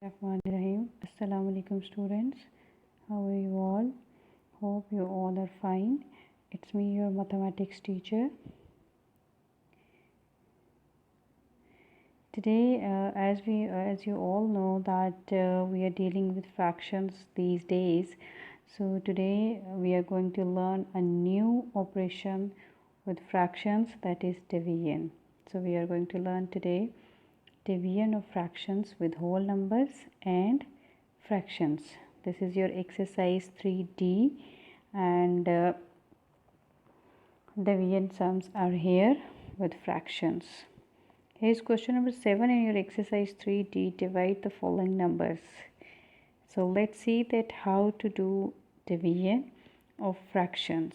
Rahim. Assalamu alaikum students. How are you all? Hope you all are fine. It's me, your mathematics teacher. Today, as you all know that we are dealing with fractions these days. So today we are going to learn a new operation with fractions, that is division. So we are going to learn today division of fractions with whole numbers and fractions. This is your exercise 3D, and division sums are here with fractions. Here's question number 7 in your exercise 3D. Divide the following numbers. So let's see that how to do division of fractions.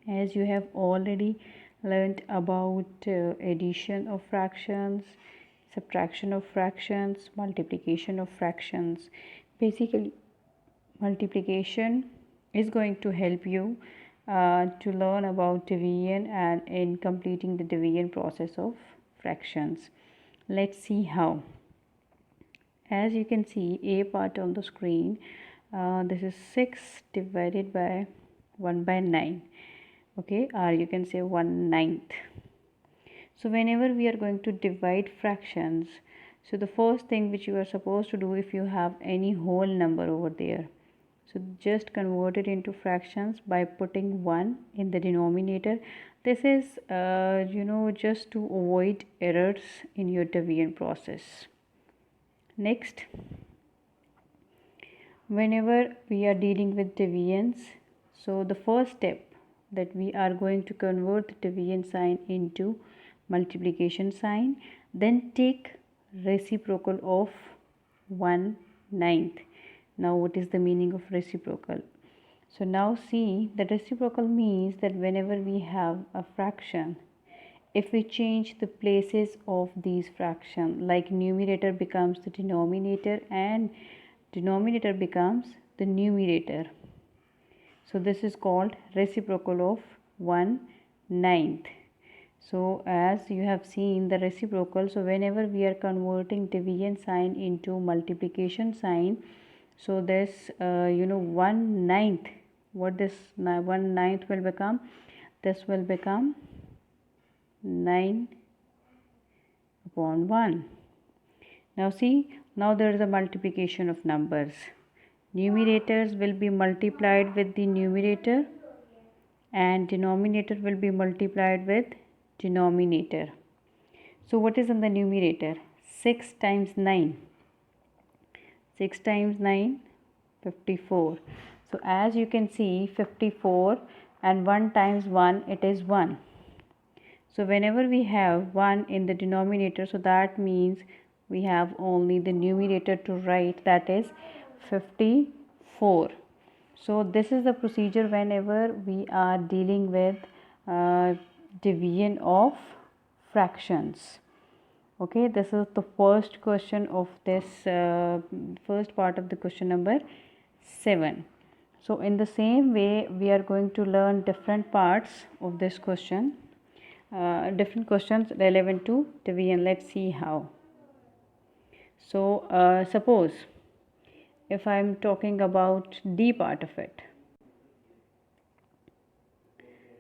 As you have already learned about addition of fractions, subtraction of fractions, multiplication of fractions. Basically, multiplication is going to help you to learn about division and in completing the division process of fractions. Let's see how. As you can see, A part on the screen, this is 6 divided by 1 by 9. Okay, or you can say 1/9. So whenever we are going to divide fractions, so the first thing which you are supposed to do, if you have any whole number over there, so just convert it into fractions by putting 1 in the denominator. This is just to avoid errors in your division process. Next, whenever we are dealing with divisions, so the first step that we are going to convert the division sign into multiplication sign, then take reciprocal of 1/9. Now what is the meaning of reciprocal? So now see, the reciprocal means that whenever we have a fraction, if we change the places of these fractions, like numerator becomes the denominator and denominator becomes the numerator, so this is called reciprocal of 1/9. So as you have seen the reciprocal, so whenever we are converting division sign into multiplication sign, so this 1/9, what this 1/9 will become, this will become 9/1. Now see, now there is a multiplication of numbers. Numerators will be multiplied with the numerator and denominator will be multiplied with denominator. So what is in the numerator? 6 times 9. 6 times 9, 54. So as you can see, 54 and 1 times 1, it is 1. So whenever we have 1 in the denominator, so that means we have only the numerator to write, that is 54. So this is the procedure whenever we are dealing with division of fractions. Okay, this is the first question of this first part of the question number 7. So in the same way, we are going to learn different parts of this question, different questions relevant to division. Let's see how. So suppose if I am talking about D part of it,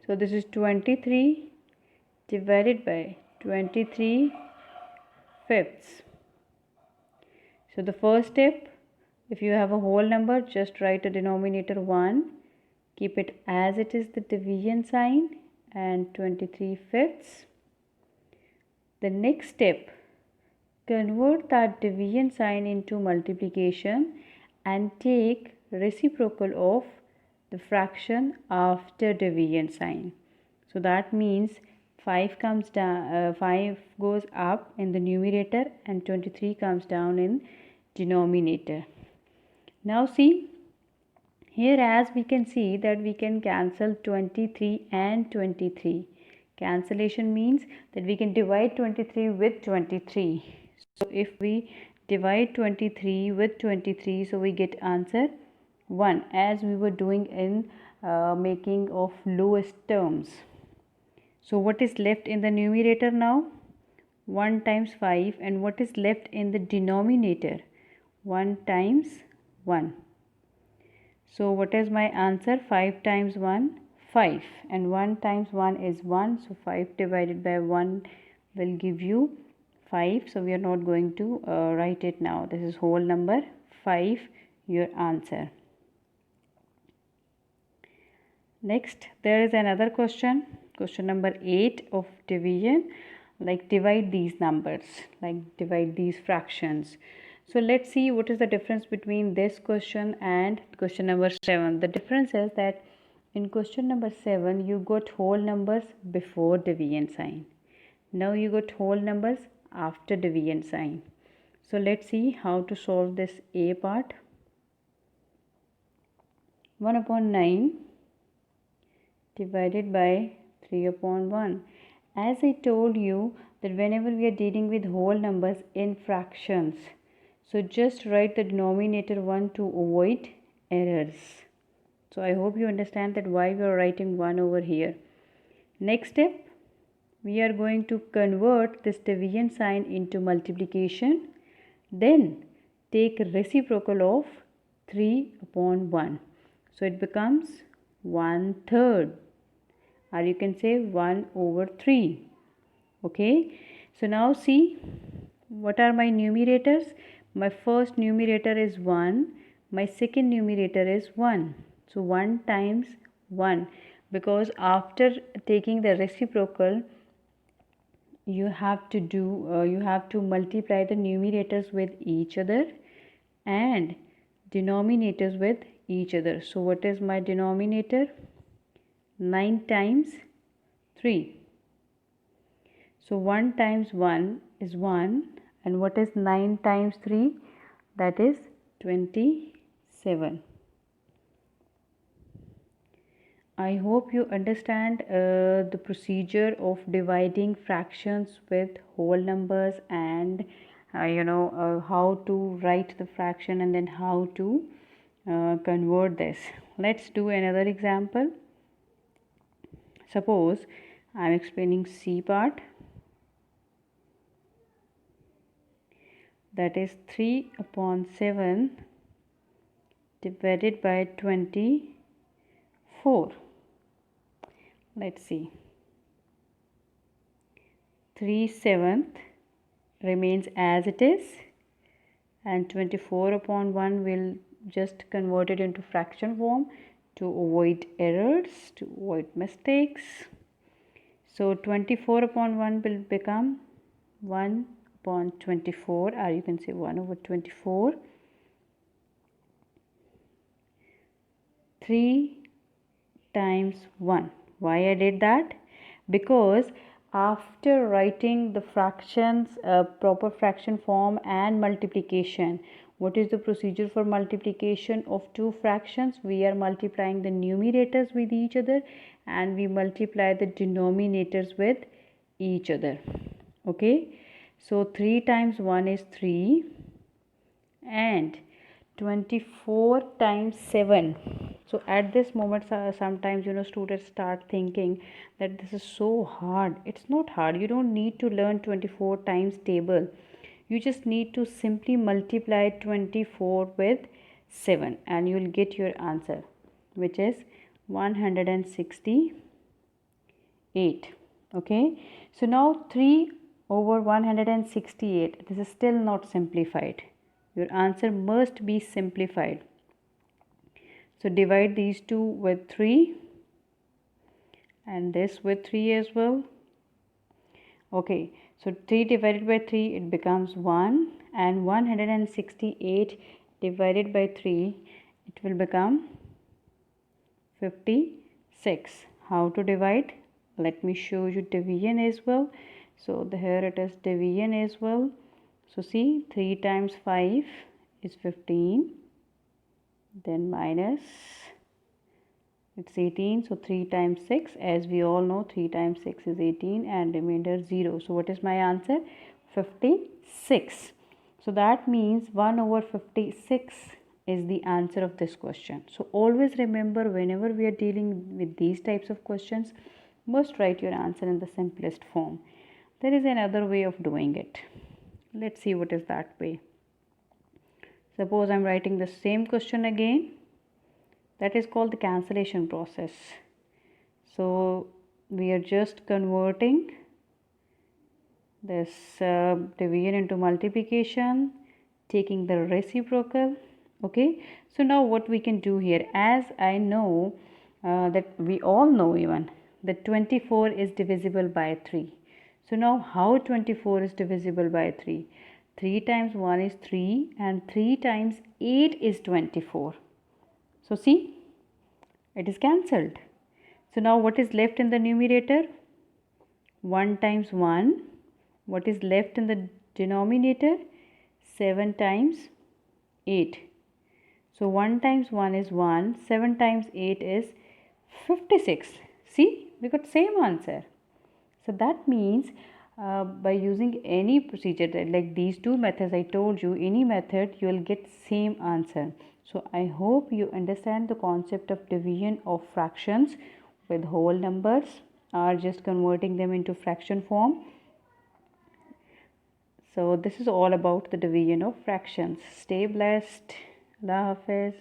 so this is 23 divided by 23 fifths. So the first step, if you have a whole number, just write a denominator 1, keep it as it is the division sign and 23 fifths. The next step, convert that division sign into multiplication and take reciprocal of the fraction after division sign. So that means 5 comes down, 5 goes up in the numerator and 23 comes down in denominator. Now see, here as we can see that we can cancel 23 and 23. Cancellation means that we can divide 23 with 23. So if we divide 23 with 23, so we get answer 1, as we were doing in making of lowest terms. So what is left in the numerator now? 1 times 5, and what is left in the denominator? 1 times 1. So what is my answer? 5 times 1, 5, and 1 times 1 is 1, so 5 divided by 1 will give you 5. So we are not going to write it now. This is whole number 5, your answer. Next, there is another question number 8 of division, like divide these numbers, like divide these fractions. So let's see what is the difference between this question and question number 7. The difference is that in question number 7 you got whole numbers before division sign. Now you got whole numbers after division sign. So let's see how to solve this A part. 1 upon 9 divided by 3 upon 1. As I told you that whenever we are dealing with whole numbers in fractions, so just write the denominator 1 to avoid errors. So I hope you understand that why we are writing 1 over here. Next step, we are going to convert this division sign into multiplication. Then take reciprocal of 3 upon 1. So it becomes 1/3. Or you can say 1 over 3. Okay. So now see, what are my numerators? My first numerator is 1. My second numerator is 1. So 1 times 1. Because after taking the reciprocal, you have to multiply the numerators with each other and denominators with each other. So what is my denominator? 9 times 3. So 1 times 1 is 1, and what is 9 times 3? That is 27. I hope you understand the procedure of dividing fractions with whole numbers, and how to write the fraction and then how to convert this. Let's do another example. Suppose I am explaining C part, that is 3 upon 7 divided by 24. Let's see. 3/7 remains as it is, and 24 upon 1 will just convert it into fraction form to avoid errors, to avoid mistakes. So 24 upon 1 will become 1 upon 24, or you can say 1 over 24. 3 times 1. Why I did that? Because after writing the fractions, proper fraction form and multiplication, what is the procedure for multiplication of two fractions? We are multiplying the numerators with each other and we multiply the denominators with each other. Okay, so 3 times 1 is 3, and 24 times 7. So at this moment sometimes students start thinking that this is so hard. It's not hard. You don't need to learn 24 times table. You just need to simply multiply 24 with 7 and you will get your answer, which is 168. Okay, so now 3 over 168, this is still not simplified. Your answer must be simplified. So divide these two with 3 and this with 3 as well. Okay, so 3 divided by 3, it becomes 1, and 168 divided by 3, it will become 56. How to divide? Let me show you division as well. So here it is division as well. So see, 3 times 5 is 15, then minus, it's 18. So 3 times 6, as we all know, 3 times 6 is 18 and remainder 0. So what is my answer? 56. So that means 1 over 56 is the answer of this question. So always remember, whenever we are dealing with these types of questions, must write your answer in the simplest form. There is another way of doing it. Let's see what is that way. Suppose I'm writing the same question again. That is called the cancellation process. So we are just converting this division into multiplication, taking the reciprocal. Okay, so now what we can do here, as I know that we all know even that 24 is divisible by 3. So now how 24 is divisible by 3? 3 times 1 is 3 and 3 times 8 is 24. So see, it is cancelled. So now what is left in the numerator? 1 times 1. What is left in the denominator? 7 times 8. So 1 times 1 is 1. 7 times 8 is 56. See, we got same answer. So that means by using any procedure like these two methods I told you, any method you will get same answer. So I hope you understand the concept of division of fractions with whole numbers or just converting them into fraction form. So this is all about the division of fractions. Stay blessed. Allah Hafiz.